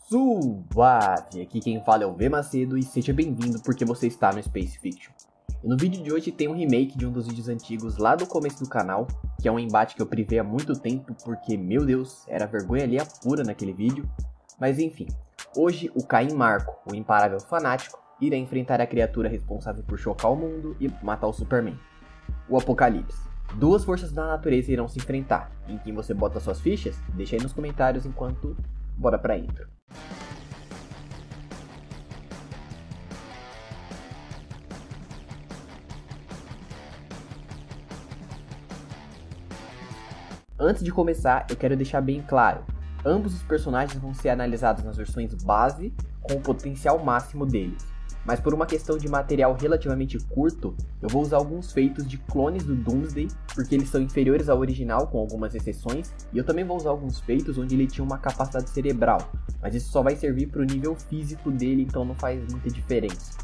Suave! Aqui quem fala é o V Macedo e seja bem-vindo porque você está no Space Fiction. E no vídeo de hoje tem um remake de um dos vídeos antigos lá do começo do canal, que é um embate que eu privei há muito tempo porque, meu Deus, era vergonha ali pura naquele vídeo. Mas enfim, hoje o Caim Marco, o imparável fanático, irá enfrentar a criatura responsável por chocar o mundo e matar o Superman, o Apocalipse. Duas forças da natureza irão se enfrentar. Em quem você bota suas fichas? Deixa aí nos comentários enquanto bora pra intro. Antes de começar, eu quero deixar bem claro, ambos os personagens vão ser analisados nas versões base com o potencial máximo deles. Mas por uma questão de material relativamente curto, eu vou usar alguns feitos de clones do Doomsday, porque eles são inferiores ao original com algumas exceções, e eu também vou usar alguns feitos onde ele tinha uma capacidade cerebral, mas isso só vai servir para o nível físico dele, então não faz muita diferença.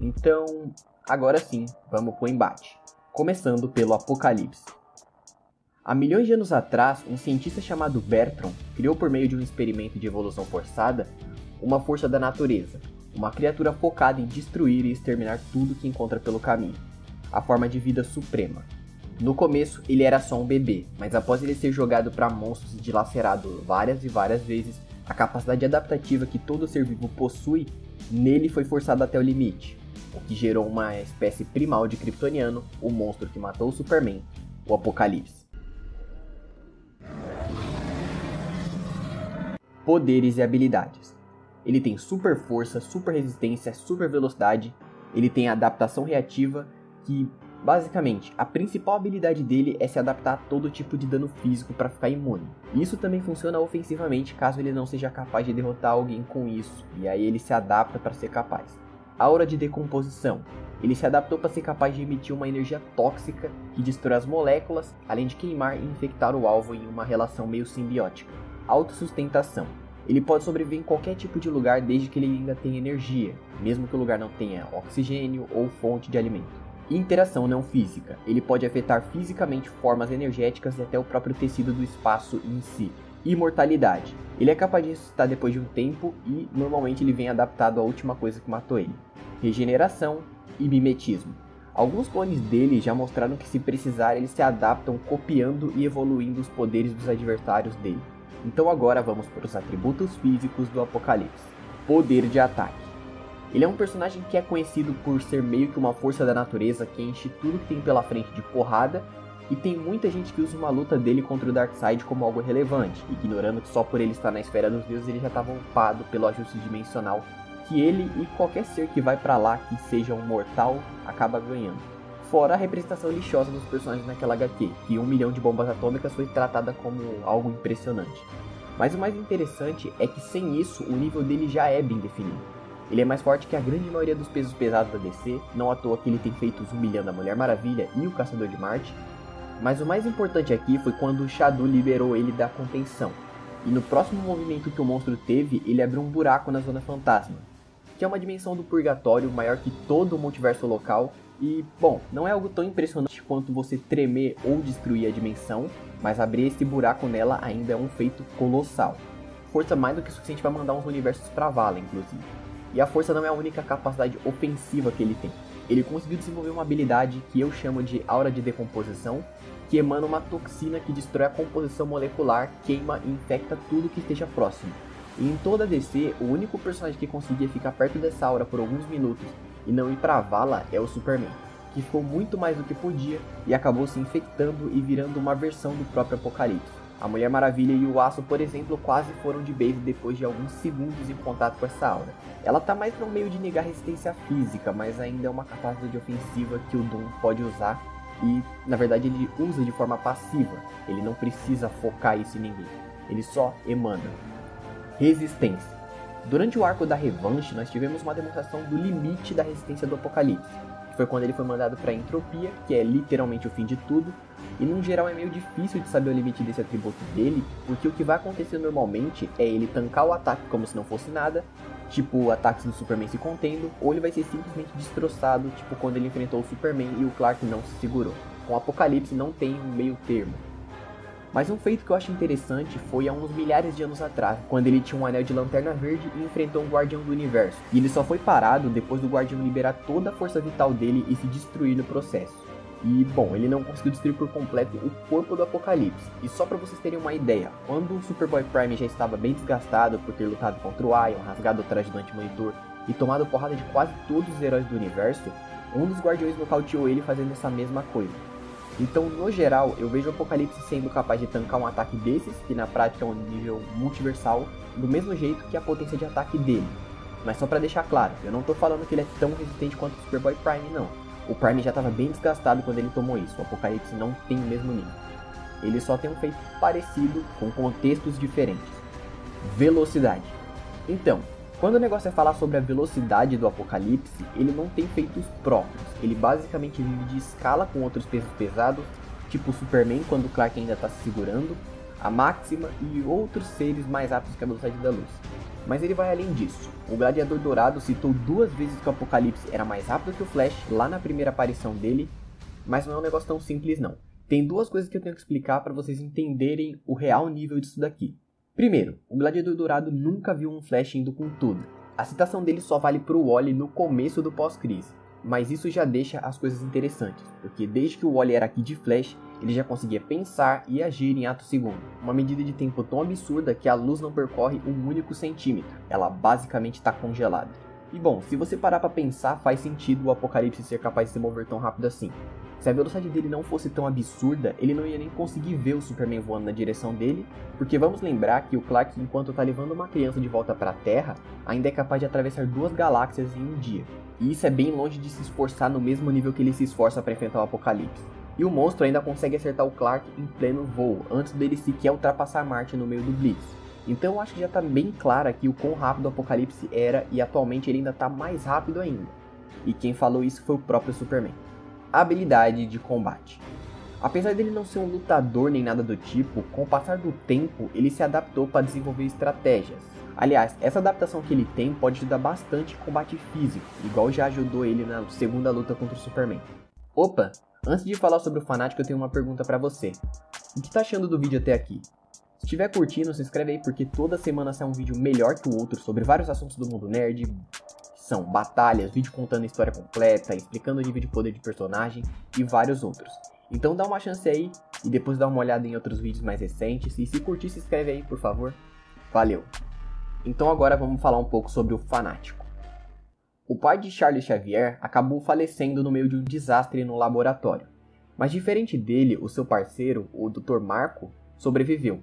Então, agora sim, vamos pro embate. Começando pelo Apocalipse. Há milhões de anos atrás, um cientista chamado Bertram criou por meio de um experimento de evolução forçada uma força da natureza, uma criatura focada em destruir e exterminar tudo que encontra pelo caminho, a forma de vida suprema. No começo, ele era só um bebê, mas após ele ser jogado para monstros e dilacerado várias e várias vezes, a capacidade adaptativa que todo ser vivo possui, nele foi forçada até o limite, o que gerou uma espécie primal de kryptoniano, o monstro que matou o Superman, o Apocalipse. Poderes e habilidades. Ele tem super força, super resistência, super velocidade, ele tem adaptação reativa, que basicamente a principal habilidade dele é se adaptar a todo tipo de dano físico para ficar imune. Isso também funciona ofensivamente caso ele não seja capaz de derrotar alguém com isso, e aí ele se adapta para ser capaz. Aura de decomposição. Ele se adaptou para ser capaz de emitir uma energia tóxica que destrói as moléculas, além de queimar e infectar o alvo em uma relação meio simbiótica. Autossustentação. Ele pode sobreviver em qualquer tipo de lugar desde que ele ainda tenha energia, mesmo que o lugar não tenha oxigênio ou fonte de alimento. Interação não física. Ele pode afetar fisicamente formas energéticas e até o próprio tecido do espaço em si. Imortalidade. Ele é capaz de ressuscitar depois de um tempo e normalmente ele vem adaptado à última coisa que matou ele. Regeneração e mimetismo. Alguns clones dele já mostraram que se precisar eles se adaptam copiando e evoluindo os poderes dos adversários dele. Então agora vamos para os atributos físicos do Apocalipse. Poder de ataque. Ele é um personagem que é conhecido por ser meio que uma força da natureza que enche tudo que tem pela frente de porrada, e tem muita gente que usa uma luta dele contra o Darkseid como algo relevante, ignorando que só por ele estar na esfera dos deuses ele já estava upado pelo ajuste dimensional, que ele e qualquer ser que vai para lá que seja um mortal acaba ganhando. Fora a representação lixosa dos personagens naquela HQ, que 1 milhão de bombas atômicas foi tratada como algo impressionante. Mas o mais interessante é que sem isso, o nível dele já é bem definido. Ele é mais forte que a grande maioria dos pesos pesados da DC, não à toa que ele tem feitos humilhando a Mulher Maravilha e o Caçador de Marte. Mas o mais importante aqui foi quando o Shadu liberou ele da contenção. E no próximo movimento que o monstro teve, ele abriu um buraco na Zona Fantasma, que é uma dimensão do purgatório maior que todo o multiverso local. E, bom, não é algo tão impressionante quanto você tremer ou destruir a dimensão, mas abrir esse buraco nela ainda é um feito colossal. Força mais do que suficiente para mandar uns universos pra vala, inclusive. E a força não é a única capacidade ofensiva que ele tem. Ele conseguiu desenvolver uma habilidade que eu chamo de aura de decomposição, que emana uma toxina que destrói a composição molecular, queima e infecta tudo que esteja próximo. E em toda a DC, o único personagem que conseguia ficar perto dessa aura por alguns minutos e não ir pra vala é o Superman, que ficou muito mais do que podia e acabou se infectando e virando uma versão do próprio Apocalipse. A Mulher Maravilha e o Aço, por exemplo, quase foram de base depois de alguns segundos em contato com essa aura. Ela tá mais para um meio de negar resistência física, mas ainda é uma capacidade ofensiva que o Doom pode usar e, na verdade, ele usa de forma passiva. Ele não precisa focar isso em ninguém, ele só emana. Resistência. Durante o arco da Revanche, nós tivemos uma demonstração do limite da resistência do Apocalipse, que foi quando ele foi mandado para a Entropia, que é literalmente o fim de tudo, e no geral é meio difícil de saber o limite desse atributo dele, porque o que vai acontecer normalmente é ele tancar o ataque como se não fosse nada, tipo ataques do Superman se contendo, ou ele vai ser simplesmente destroçado, tipo quando ele enfrentou o Superman e o Clark não se segurou. Com o Apocalipse não tem um meio termo. Mas um feito que eu acho interessante foi há uns milhares de anos atrás, quando ele tinha um anel de lanterna verde e enfrentou um guardião do universo. E ele só foi parado depois do guardião liberar toda a força vital dele e se destruir no processo. E, bom, ele não conseguiu destruir por completo o corpo do Apocalipse. E só pra vocês terem uma ideia, quando o Superboy Prime já estava bem desgastado por ter lutado contra o Ion, rasgado o traje do Anti-Monitor e tomado porrada de quase todos os heróis do universo, um dos guardiões nocauteou ele fazendo essa mesma coisa. Então, no geral, eu vejo o Apocalipse sendo capaz de tancar um ataque desses, que na prática é um nível multiversal, do mesmo jeito que a potência de ataque dele. Mas só pra deixar claro, eu não tô falando que ele é tão resistente quanto o Superboy Prime, não. O Prime já estava bem desgastado quando ele tomou isso, o Apocalipse não tem o mesmo nível. Ele só tem um feito parecido, com contextos diferentes. Velocidade. Então, quando o negócio é falar sobre a velocidade do Apocalipse, ele não tem feitos próprios. Ele basicamente vive de escala com outros pesos pesados, tipo o Superman quando o Clark ainda está se segurando, a Máxima e outros seres mais rápidos que a velocidade da luz. Mas ele vai além disso. O Gladiador Dourado citou 2 vezes que o Apocalipse era mais rápido que o Flash, lá na primeira aparição dele, mas não é um negócio tão simples não. Tem 2 coisas que eu tenho que explicar para vocês entenderem o real nível disso daqui. Primeiro, o Gladiador Dourado nunca viu um Flash indo com tudo. A citação dele só vale pro Wally no começo do pós-crise, mas isso já deixa as coisas interessantes, porque desde que o Wally era Kid Flash, ele já conseguia pensar e agir em ato segundo, uma medida de tempo tão absurda que a luz não percorre um único centímetro, ela basicamente está congelada. E bom, se você parar para pensar, faz sentido o Apocalipse ser capaz de se mover tão rápido assim. Se a velocidade dele não fosse tão absurda, ele não ia nem conseguir ver o Superman voando na direção dele, porque vamos lembrar que o Clark, enquanto está levando uma criança de volta para a Terra, ainda é capaz de atravessar 2 galáxias em um dia. E isso é bem longe de se esforçar no mesmo nível que ele se esforça para enfrentar o Apocalipse. E o monstro ainda consegue acertar o Clark em pleno voo, antes dele sequer ultrapassar Marte no meio do Blitz. Então eu acho que já está bem claro aqui o quão rápido o Apocalipse era, e atualmente ele ainda está mais rápido ainda. E quem falou isso foi o próprio Superman. Habilidade de combate. Apesar dele não ser um lutador nem nada do tipo, com o passar do tempo ele se adaptou para desenvolver estratégias. Aliás, essa adaptação que ele tem pode ajudar bastante em combate físico, igual já ajudou ele na segunda luta contra o Superman. Opa! Antes de falar sobre o Fanático, eu tenho uma pergunta pra você. O que tá achando do vídeo até aqui? Se estiver curtindo, se inscreve aí, porque toda semana sai um vídeo melhor que o outro sobre vários assuntos do mundo nerd, que são batalhas, vídeo contando a história completa, explicando o nível de poder de personagem e vários outros. Então dá uma chance aí e depois dá uma olhada em outros vídeos mais recentes, e se curtir, se inscreve aí, por favor. Valeu! Então agora vamos falar um pouco sobre o Fanático. O pai de Charles Xavier acabou falecendo no meio de um desastre no laboratório, mas diferente dele, o seu parceiro, o Dr. Marco, sobreviveu.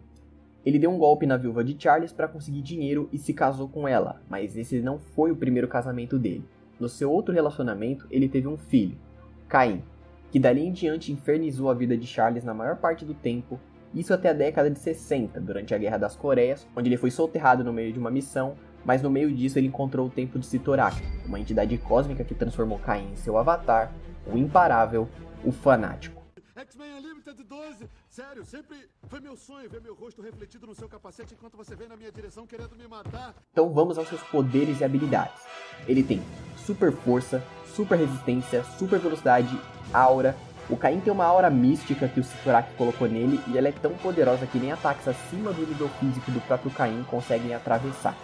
Ele deu um golpe na viúva de Charles para conseguir dinheiro e se casou com ela, mas esse não foi o primeiro casamento dele. No seu outro relacionamento, ele teve um filho, Caim, que dali em diante infernizou a vida de Charles na maior parte do tempo, isso até a década de 60, durante a Guerra das Coreias, onde ele foi soterrado no meio de uma missão, mas no meio disso ele encontrou o Templo de Sitorak, uma entidade cósmica que transformou Caim em seu avatar, o imparável, o Fanático. X-Men Unlimited 12, sério, sempre foi meu sonho ver meu rosto refletido no seu capacete enquanto você vem na minha direção querendo me matar. Então vamos aos seus poderes e habilidades. Ele tem super força, super resistência, super velocidade, aura. O Caim tem uma aura mística que o Sitorak colocou nele, e ela é tão poderosa que nem ataques acima do nível físico do próprio Caim conseguem atravessar.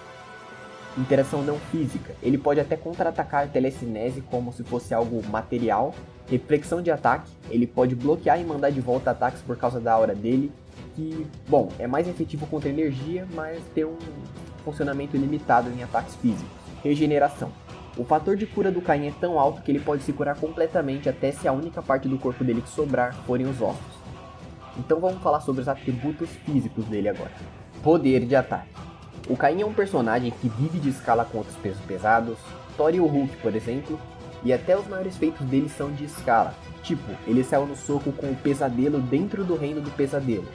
Interação não física. Ele pode até contra-atacar telecinese como se fosse algo material. Reflexão de ataque. Ele pode bloquear e mandar de volta ataques por causa da aura dele, que, bom, é mais efetivo contra energia, mas tem um funcionamento limitado em ataques físicos. Regeneração. O fator de cura do Caim é tão alto que ele pode se curar completamente até se a única parte do corpo dele que sobrar forem os ossos. Então vamos falar sobre os atributos físicos dele agora. Poder de ataque. O Caim é um personagem que vive de escala com outros pesos pesados, Thor e o Hulk, por exemplo, e até os maiores feitos dele são de escala. Tipo, ele saiu no soco com o Pesadelo dentro do reino do Pesadelo.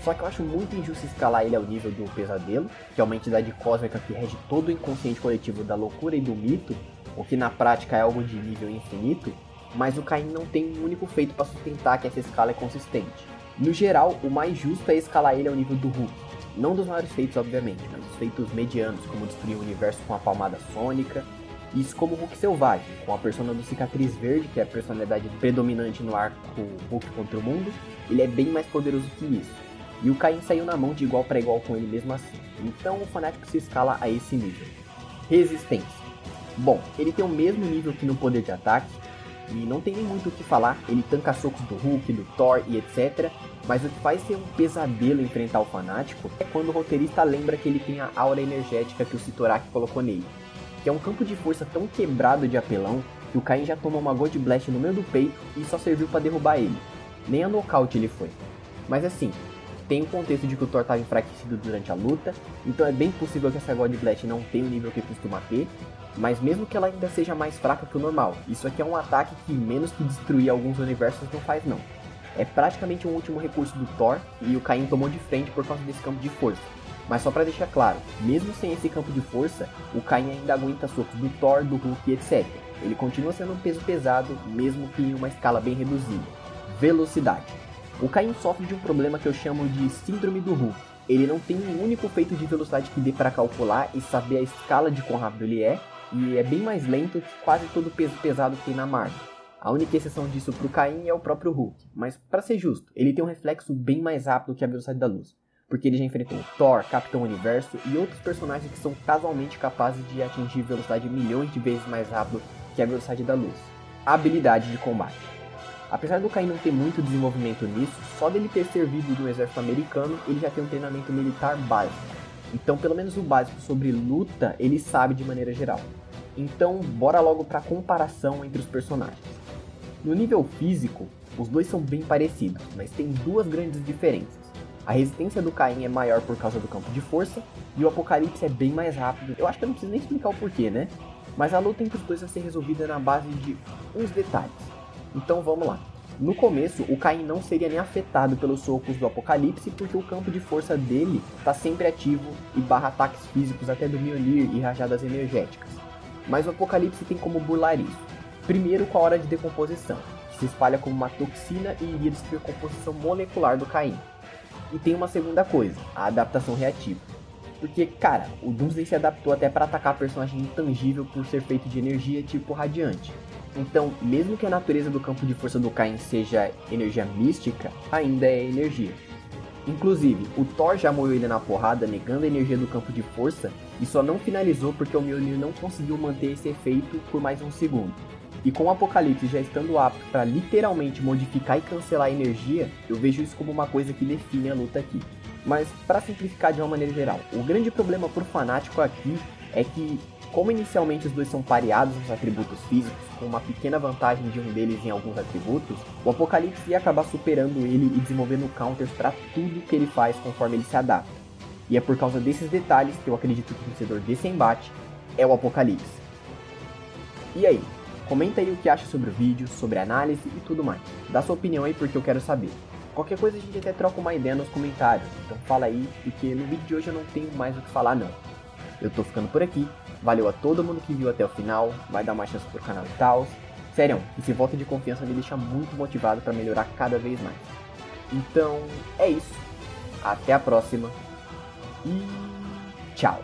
Só que eu acho muito injusto escalar ele ao nível do Pesadelo, que é uma entidade cósmica que rege todo o inconsciente coletivo da loucura e do mito, o que na prática é algo de nível infinito, mas o Caim não tem um único feito para sustentar que essa escala é consistente. No geral, o mais justo é escalar ele ao nível do Hulk. Não dos maiores feitos, obviamente, mas dos feitos medianos, como destruir o universo com a palmada sônica. Isso como o Hulk selvagem, com a persona do Cicatriz Verde, que é a personalidade predominante no arco Hulk contra o Mundo. Ele é bem mais poderoso que isso. e o Caim saiu na mão de igual para igual com ele mesmo assim. Então o fanático se escala a esse nível. Resistência. Bom, ele tem o mesmo nível que no poder de ataque, e não tem nem muito o que falar, ele tanca socos do Hulk, do Thor e etc. Mas o que faz ser um pesadelo enfrentar o fanático é quando o roteirista lembra que ele tem a aura energética que o Sitorak colocou nele, que é um campo de força tão quebrado de apelão que o Caim já tomou uma God Blast no meio do peito e só serviu para derrubar ele. Nem a nocaute ele foi. Mas assim, tem o contexto de que o Thor estava enfraquecido durante a luta, então é bem possível que essa God Blast não tenha o nível que costuma ter, mas mesmo que ela ainda seja mais fraca que o normal, isso aqui é um ataque que menos que destruir alguns universos não faz não. É praticamente um último recurso do Thor e o Caim tomou de frente por causa desse campo de força. Mas só pra deixar claro, mesmo sem esse campo de força, o Caim ainda aguenta socos do Thor, do Hulk, etc. Ele continua sendo um peso pesado, mesmo que em uma escala bem reduzida. Velocidade. O Caim sofre de um problema que eu chamo de síndrome do Hulk. Ele não tem um único feito de velocidade que dê para calcular e saber a escala de quão rápido ele é, e é bem mais lento que quase todo o peso pesado que tem na Marvel. A única exceção disso pro Caim é o próprio Hulk, mas para ser justo, ele tem um reflexo bem mais rápido que a velocidade da luz, porque ele já enfrentou Thor, Capitão Universo e outros personagens que são casualmente capazes de atingir velocidade milhões de vezes mais rápido que a velocidade da luz. A habilidade de combate. Apesar do Caim não ter muito desenvolvimento nisso, só dele ter servido no exército americano, ele já tem um treinamento militar básico. Então pelo menos o básico sobre luta ele sabe de maneira geral. Então bora logo para a comparação entre os personagens. No nível físico, os dois são bem parecidos, mas tem duas grandes diferenças. A resistência do Caim é maior por causa do campo de força, e o Apocalipse é bem mais rápido. Eu acho que eu não preciso nem explicar o porquê, né? Mas a luta entre os dois vai ser resolvida na base de uns detalhes. Então vamos lá. No começo, o Caim não seria nem afetado pelos socos do Apocalipse, porque o campo de força dele está sempre ativo e barra ataques físicos até do Mjolnir e rajadas energéticas. Mas o Apocalipse tem como burlar isso. Primeiro com a hora de decomposição, que se espalha como uma toxina e iria destruir a composição molecular do Caim. E tem uma segunda coisa, a adaptação reativa. Porque, cara, o Doomsday se adaptou até para atacar personagem intangível por ser feito de energia tipo radiante. Então, mesmo que a natureza do campo de força do Caim seja energia mística, ainda é energia. Inclusive, o Thor já moeu ele na porrada negando a energia do campo de força e só não finalizou porque o Mjolnir não conseguiu manter esse efeito por mais um segundo. E com o Apocalipse já estando apto para literalmente modificar e cancelar a energia, eu vejo isso como uma coisa que define a luta aqui. Mas para simplificar de uma maneira geral, o grande problema pro fanático aqui é que, como inicialmente os dois são pareados nos atributos físicos, com uma pequena vantagem de um deles em alguns atributos, o Apocalipse ia acabar superando ele e desenvolvendo counters para tudo que ele faz conforme ele se adapta. E é por causa desses detalhes que eu acredito que o vencedor desse embate é o Apocalipse. E aí? Comenta aí o que acha sobre o vídeo, sobre a análise e tudo mais. Dá sua opinião aí porque eu quero saber. Qualquer coisa a gente até troca uma ideia nos comentários, então fala aí, porque no vídeo de hoje eu não tenho mais o que falar não. Eu tô ficando por aqui, valeu a todo mundo que viu até o final, vai dar uma chance pro canal e tal. Sério, esse voto de confiança me deixa muito motivado pra melhorar cada vez mais. Então, é isso. Até a próxima. E tchau.